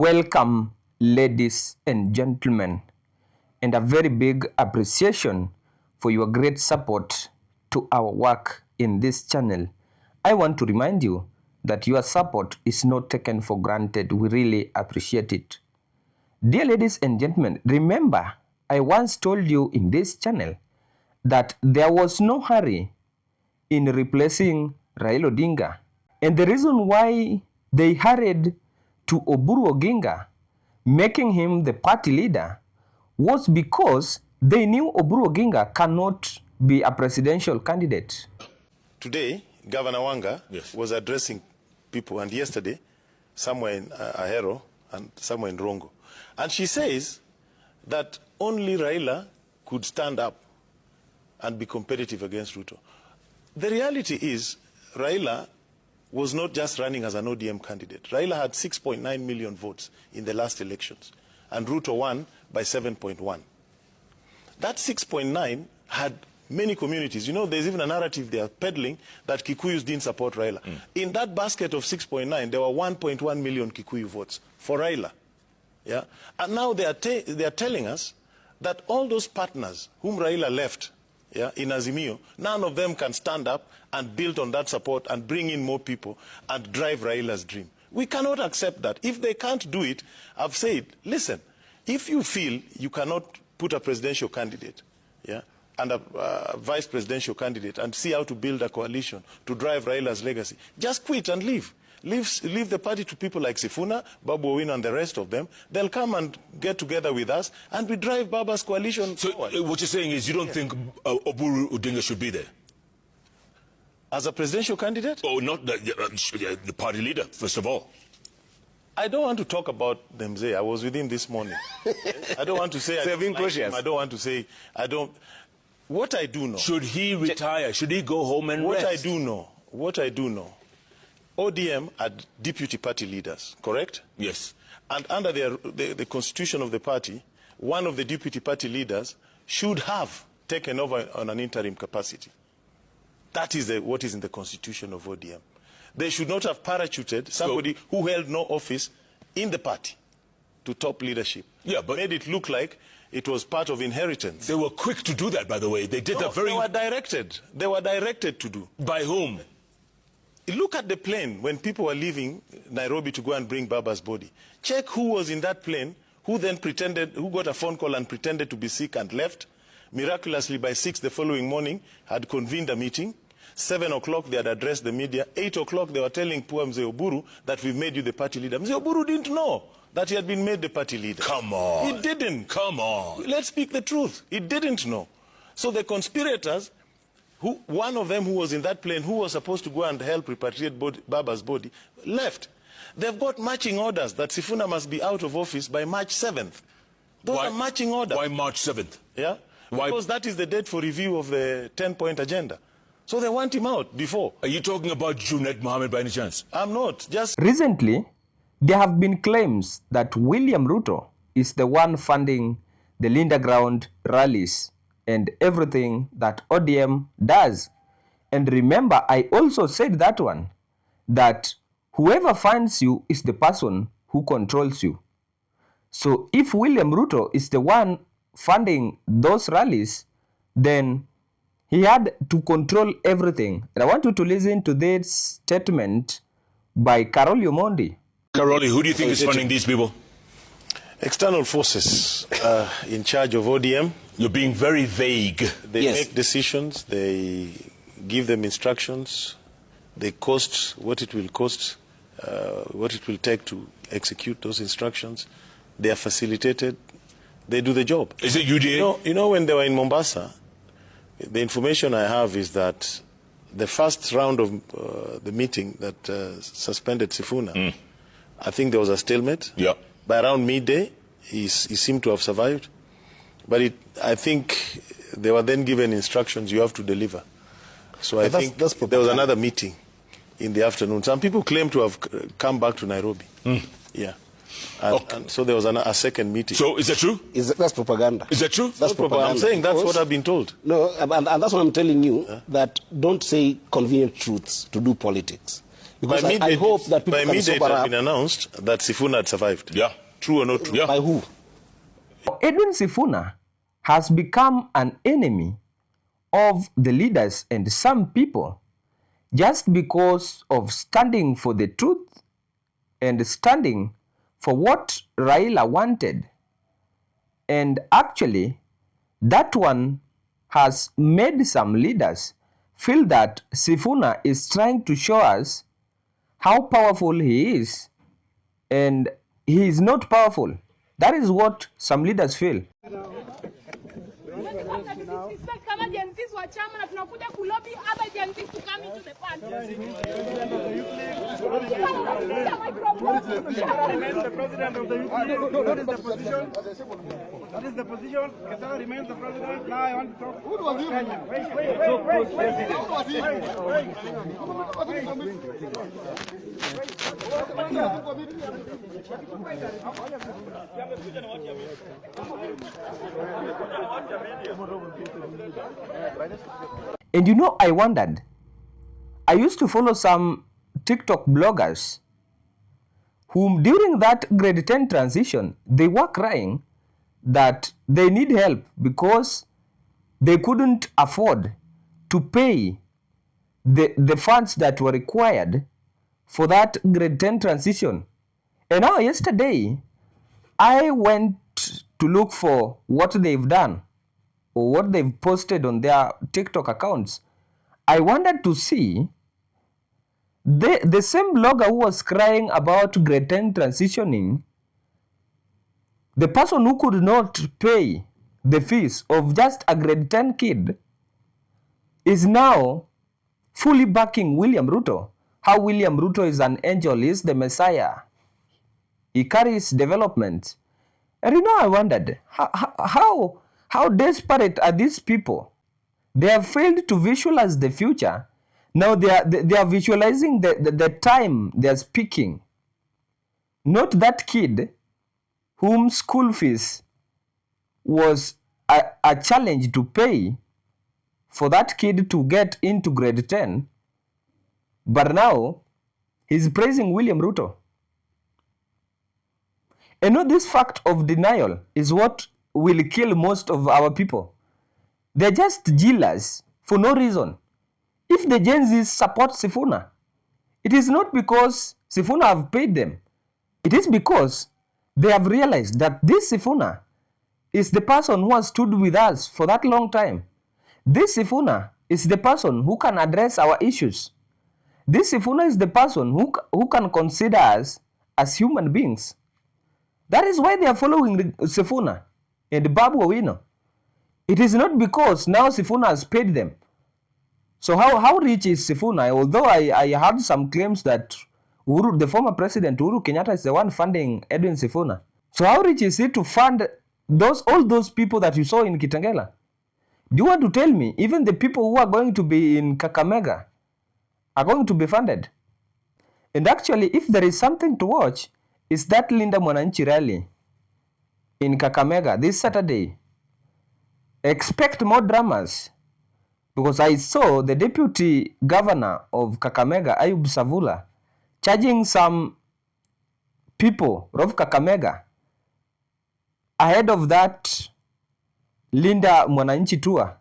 Welcome, ladies and gentlemen, and a very big appreciation for your great support to our work in this channel. I want to remind you that your support is not taken for granted. We really appreciate it. Dear ladies and gentlemen, remember, I once told you in this channel that there was no hurry in replacing Raila Odinga. And the reason why they hurried to Oburu Oginga, making him the party leader, was because they knew Oburu Oginga cannot be a presidential candidate. Today, Governor Wanga was addressing people, and yesterday, somewhere in Ahero and somewhere in Rongo. And she says that only Raila could stand up and be competitive against Ruto. The reality is, Raila was not just running as an ODM candidate. Raila had 6.9 million votes in the last elections, and Ruto won by 7.1. That 6.9 had many communities. You know, there's even a narrative they are peddling that Kikuyus didn't support Raila. In that basket of 6.9, there were 1.1 million Kikuyu votes for Raila. Yeah? And now they are telling us that all those partners whom Raila left in Azimio, none of them can stand up and build on that support and bring in more people and drive Raila's dream. We cannot accept that. If they can't do it, I've said, listen, if you feel you cannot put a presidential candidate and a vice presidential candidate and see how to build a coalition to drive Raila's legacy, just quit and leave. Leave the party to people like Sifuna, Babu Owino and the rest of them. They'll come and get together with us and we drive Baba's coalition forward. What you're saying is you don't think Oburu Odinga should be there? As a presidential candidate? Oh, not the party leader, first of all. I don't want to talk about Demze. I was with him this morning. I don't want to say I don't like him. I don't want to say I don't. What I do know. Should he retire? Should he go home and rest? What I do know. ODM are deputy party leaders, correct? Yes. And under the constitution of the party, one of the deputy party leaders should have taken over on an interim capacity. That is what is in the constitution of ODM. They should not have parachuted somebody who held no office in the party to top leadership. Yeah, but made it look like it was part of inheritance. They were quick to do that, by the way. They did that very... They were directed. They were directed to do. By whom? Look at the plane when people were leaving Nairobi to go and bring Baba's body. Check who was in that plane, who then pretended, who got a phone call and pretended to be sick and left. Miraculously, by 6 the following morning, had convened a meeting. 7 o'clock, they had addressed the media. 8 o'clock, they were telling poor Mzee Oburu that we've made you the party leader. Mzee Oburu didn't know that he had been made the party leader. Come on. He didn't. Come on. Let's speak the truth. He didn't know. So the conspirators, one of them who was in that plane, who was supposed to go and help repatriate Baba's body, left. They've got matching orders that Sifuna must be out of office by March 7th. Those are matching orders. Why March 7th? Yeah? Why? Because that is the date for review of the 10-point agenda. So they want him out before. Are you talking about Junaid Mohammed by any chance? I'm not. Just recently, there have been claims that William Ruto is the one funding the Linda Ground rallies and everything that ODM does. And remember, I also said that one, that whoever funds you is the person who controls you. So if William Ruto is the one funding those rallies, then he had to control everything. And I want you to listen to this statement by Karoli Omondi. Karoli, who do you think is funding these people? External forces in charge of ODM. You're being very vague. They make decisions, they give them instructions, they cost what it will cost, what it will take to execute those instructions. They are facilitated, they do the job. Is it UDA? You know when they were in Mombasa, the information I have is that the first round of the meeting that suspended Sifuna, I think there was a stalemate. Yeah. By around midday, he seemed to have survived. But I think they were then given instructions, you have to deliver. So I think there was another meeting in the afternoon. Some people claim to have come back to Nairobi. Yeah. And so there was a second meeting. So is that true? That's propaganda. Is that true? That's propaganda. I'm saying that's what I've been told. No, and that's what I'm telling you, that don't say convenient truths to do politics. Because I hope that people by can midday it sober had up. been announced that Sifuna had survived. Yeah. True or not true? Yeah. By who? Edwin Sifuna has become an enemy of the leaders and some people just because of standing for the truth and standing for what Raila wanted. And actually, that one has made some leaders feel that Sifuna is trying to show us how powerful he is, and he is not powerful. That is what some leaders feel. Kama agencies wa chama na tunakuja kulobi other agencies to come into the party. The president of the UP. That is the position. That is the position. Kesara remains the president. Now I want to talk. Who was he? And you know, I wondered, I used to follow some TikTok bloggers whom during that grade 10 transition, they were crying that they need help because they couldn't afford to pay the funds that were required for that grade 10 transition. And now yesterday, I went to look for what they've done or what they've posted on their TikTok accounts. I wanted to see the same blogger who was crying about grade 10 transitioning, the person who could not pay the fees of just a grade 10 kid, is now fully backing William Ruto. How William Ruto is an angel, he is the Messiah. He carries development. And you know, I wondered, how desperate are these people? They have failed to visualize the future. Now they are visualizing the time they are speaking. Not that kid whom school fees was a challenge to pay for that kid to get into grade 10. But now he's praising William Ruto. And know this fact of denial is what will kill most of our people. They're just jealous for no reason. If the Gen Zs support Sifuna, it is not because Sifuna have paid them. It is because they have realized that this Sifuna is the person who has stood with us for that long time. This Sifuna is the person who can address our issues. This Sifuna is the person who can consider us as human beings. That is why they are following Sifuna and Babu Owino. It is not because now Sifuna has paid them. So how rich is Sifuna? Although I heard some claims that Uhuru, the former president Uhuru Kenyatta, is the one funding Edwin Sifuna. So how rich is he to fund all those people that you saw in Kitengela? Do you want to tell me even the people who are going to be in Kakamega are going to be funded? And actually, if there is something to watch, is that Linda Mwananchi rally in Kakamega this Saturday. Expect more dramas, because I saw the deputy governor of Kakamega, Ayub Savula, charging some people of Kakamega ahead of that Linda Mwananchi tour.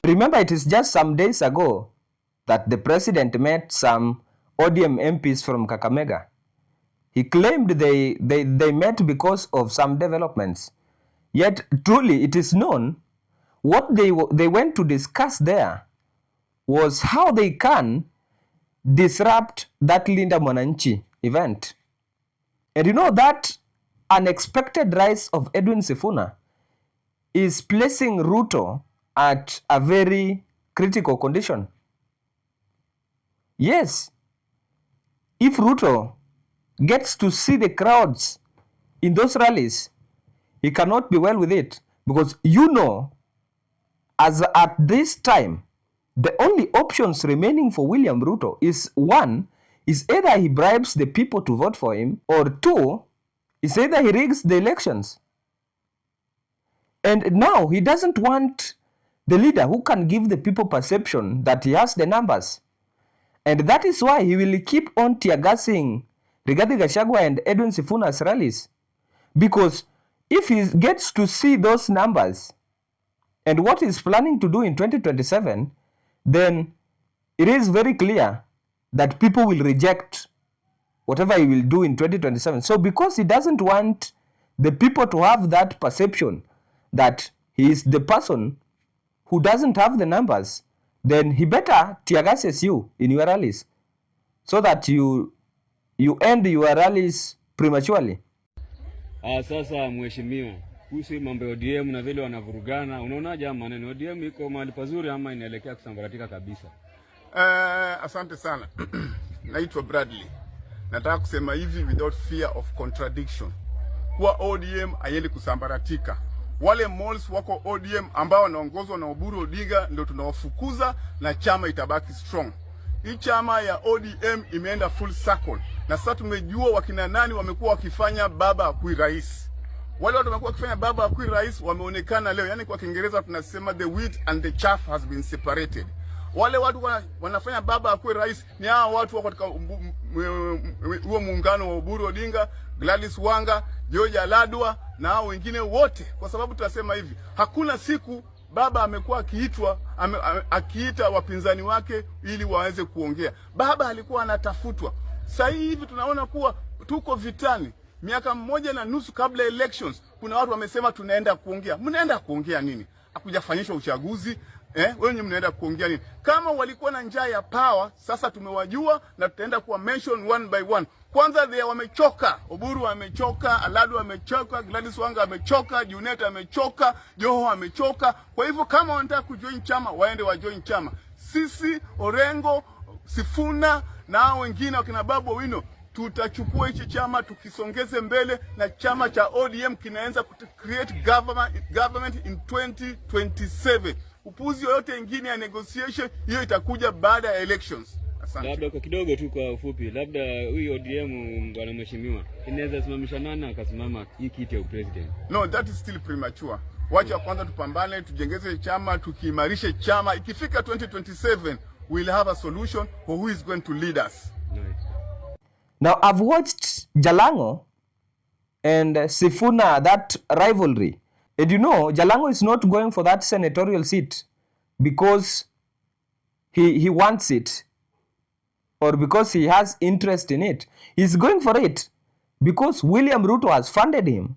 Remember, it is just some days ago that the president met some ODM MPs from Kakamega. He claimed they met because of some developments. Yet, truly, it is known what they went to discuss there was how they can disrupt that Linda Mwananchi event. And you know, that unexpected rise of Edwin Sifuna is placing Ruto at a very critical condition. Yes, if Ruto gets to see the crowds in those rallies, he cannot be well with it, because as at this time, the only options remaining for William Ruto is one, is either he bribes the people to vote for him, or two, is either he rigs the elections. And now he doesn't want the leader who can give the people perception that he has the numbers. And that is why he will keep on tear-gassing Rigathi Gachagua and Edwin Sifuna's rallies. Because if he gets to see those numbers and what he's planning to do in 2027, then it is very clear that people will reject whatever he will do in 2027. So because he doesn't want the people to have that perception that he is the person who doesn't have the numbers, then he better tear-gasses you in your rallies so that you end your rallies prematurely. Sasa mheshimiwa, kuhusu mambo ya ODM na vile wanavurugana, unaonaje maneno? ODM iko mahali pazuri ama inaelekea kusambaratika kabisa? Asante sana. Naitwa Bradley. Nataka kusema hivi without fear of contradiction. Kwa ODM haiendi kusambaratika. Wale malls wako ODM ambao wanaongozwa na Oburu Odiga ndio tunawafukuza na chama itabaki strong. Hii chama ya ODM imeenda full circle. Na sasa tumejua wakina nani wamekuwa wakifanya baba akui rais. Wale watu wamekuwa wakifanya baba akui rais wameonekana leo. Yaani kwa Kiingereza tunasema the wheat and the chaff has been separated. Wale watu wanafanya baba akui rais ni hao watu wako katika huo muungano wa Oburu Odinga, Gladys Wanga, George Aladwa na hao wengine wote. Kwa sababu tunasema hivi, hakuna siku baba amekuwa akiita wapinzani wake ili waweze kuongea. Baba alikuwa anatafutwa. Sasa hivi tunaona kuwa tuko vitani. Miaka 1.5 kabla elections, kuna watu wamesema tunaenda kuongea. Mnaenda kuongea nini? Hakujafanyishwa uchaguzi. Wenye mnaenda kuongea nini? Kama walikuwa na njaa ya power, sasa tumewajua na tutaenda kuwa mention one by one. Kwanza wamechoka. Oburu amechoka, Aladu amechoka, Gladys Wanga amechoka, Junet amechoka, Joho amechoka. Kwa hivyo kama wanataka kujoin chama, waende wajoin chama. Sisi, Orengo, Sifuna na wengine wakina Babu Owino tutachukua hichi chama tukisongeze mbele, na chama cha ODM kinaanza create government in 2027. Upuzi yote ingine ya negotiation hiyo itakuja baada ya elections. Asante. Labda kwa kidogo tu kwa ufupi, labda huyu ODM bwana mheshimiwa inaweza simamisha nani akasimama hii kiti ya president? No, that is still premature. Wacha kwanza tupambane, tujengeze chama, tukiimarishe chama. Ikifika 2027, we'll have a solution for who is going to lead us. Nice. Now, I've watched Jalango and Sifuna, that rivalry. And Jalango is not going for that senatorial seat because he wants it or because he has interest in it. He's going for it because William Ruto has funded him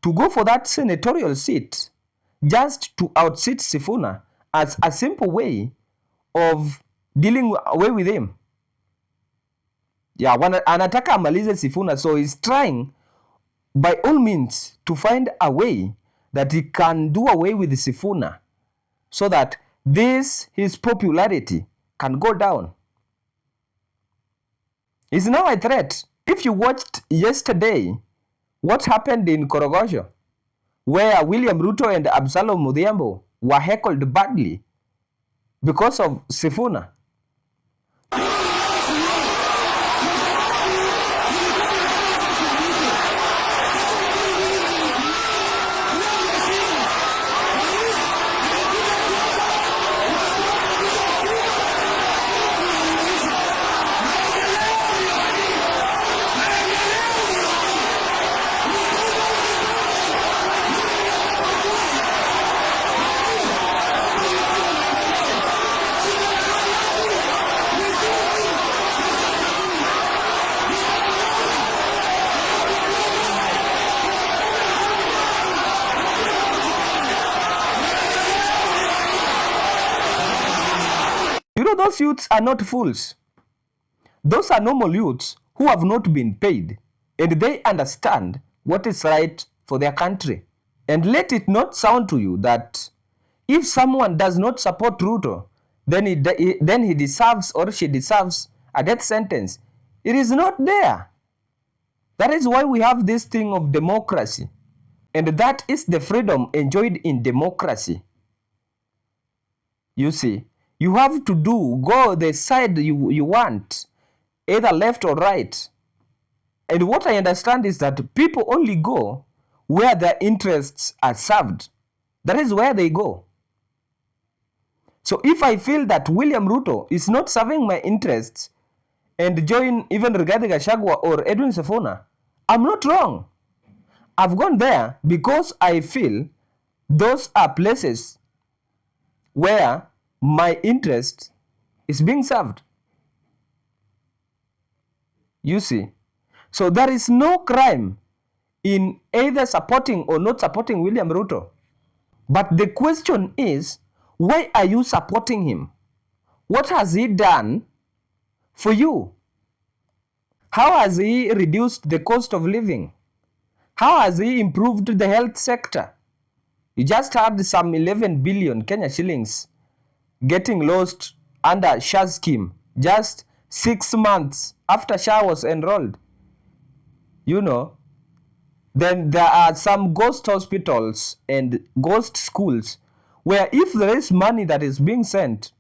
to go for that senatorial seat just to outsit Sifuna as a simple way of dealing away with him. Yeah, anataka amalize Sifuna, so he's trying by all means to find a way that he can do away with Sifuna so that his popularity can go down. It's now a threat. If you watched yesterday what happened in Korogosho, where William Ruto and Absalom Odhiambo were heckled badly because of Sifuna. Those youths are not fools. Those are normal youths who have not been paid, and they understand what is right for their country. And let it not sound to you that if someone does not support Ruto, then he deserves or she deserves a death sentence. It is not there. That is why we have this thing of democracy. And that is the freedom enjoyed in democracy. You see, you have to go the side you want, either left or right. And what I understand is that people only go where their interests are served. That is where they go. So if I feel that William Ruto is not serving my interests and join even Rigathi Gachagua or Edwin Sifuna, I'm not wrong. I've gone there because I feel those are places where my interest is being served. You see? So there is no crime in either supporting or not supporting William Ruto. But the question is, why are you supporting him? What has he done for you? How has he reduced the cost of living? How has he improved the health sector? You just had some 11 billion Kenya shillings getting lost under SHA scheme just 6 months after SHA was enrolled. You know, then there are some ghost hospitals and ghost schools where if there is money that is being sent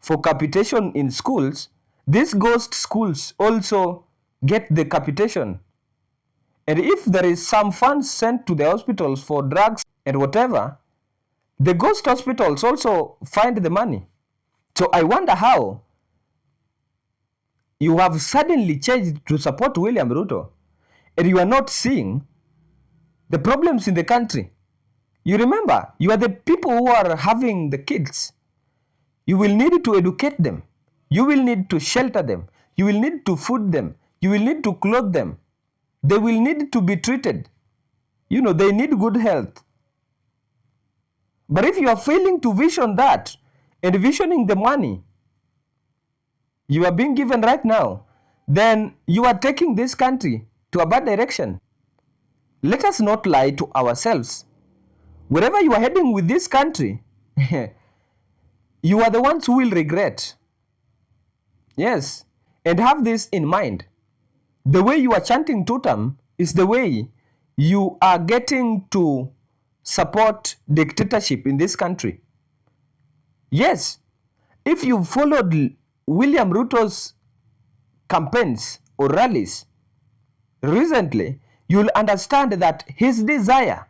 for capitation in schools, these ghost schools also get the capitation. And if there is some funds sent to the hospitals for drugs and whatever, the ghost hospitals also find the money. So I wonder how you have suddenly changed to support William Ruto and you are not seeing the problems in the country. You remember, you are the people who are having the kids. You will need to educate them. You will need to shelter them. You will need to food them. You will need to clothe them. They will need to be treated. You know, they need good health. But if you are failing to vision that and visioning the money you are being given right now, then you are taking this country to a bad direction. Let us not lie to ourselves. Wherever you are heading with this country, you are the ones who will regret. Yes, and have this in mind. The way you are chanting Tutam is the way you are getting to support dictatorship in this country. Yes, if you followed William Ruto's campaigns or rallies recently, you'll understand that his desire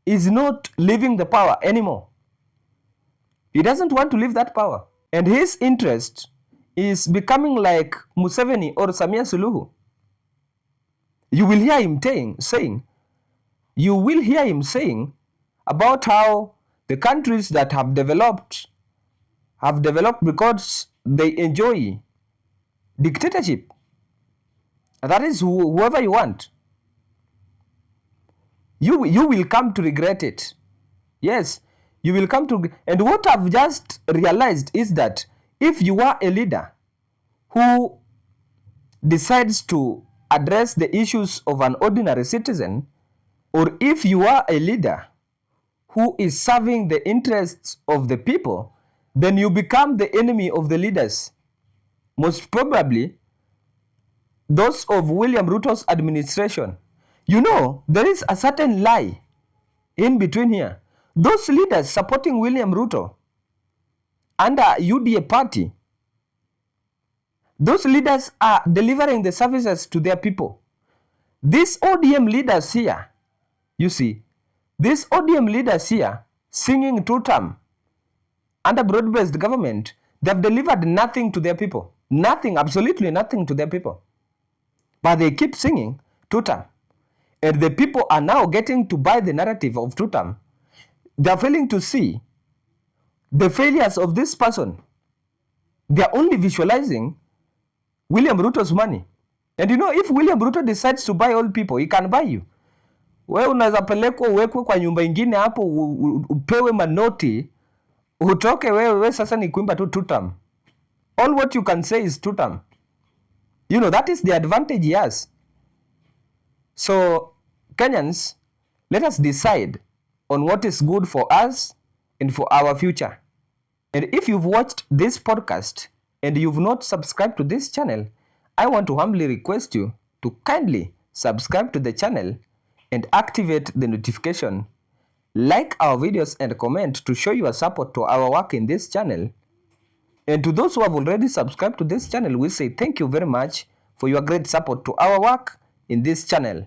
is not leaving the power anymore. He doesn't want to leave that power. And his interest is becoming like Museveni or Samia Suluhu. You will hear him saying about how the countries that have developed because they enjoy dictatorship. That is whoever you want. You will come to regret it. Yes, you will come to. And what I've just realized is that if you are a leader who decides to address the issues of an ordinary citizen, or if you are a leader who is serving the interests of the people, then you become the enemy of the leaders. Most probably, those of William Ruto's administration. You know, there is a certain lie in between here. Those leaders supporting William Ruto under UDA party, those leaders are delivering the services to their people. These ODM leaders here, you see, these ODM leaders here singing Tutam under broad-based government, they've delivered nothing to their people. Nothing, absolutely nothing to their people. But they keep singing Tutam. And the people are now getting to buy the narrative of Tutam. They are failing to see the failures of this person. They are only visualizing William Ruto's money. And you know, if William Ruto decides to buy all people, he can buy you. Wewe unaweza pelekwa uwekwe kwa nyumba ingine hapo upewe manoti utoke wewe sasa ni kuimba tu Tutam. All what you can say is Tutam. You know, that is the advantage he has. So, Kenyans, let us decide on what is good for us and for our future. And if you've watched this podcast and you've not subscribed to this channel, I want to humbly request you to kindly subscribe to the channel and activate the notification. Like our videos and comment to show your support to our work in this channel. And to those who have already subscribed to this channel, we say thank you very much for your great support to our work in this channel.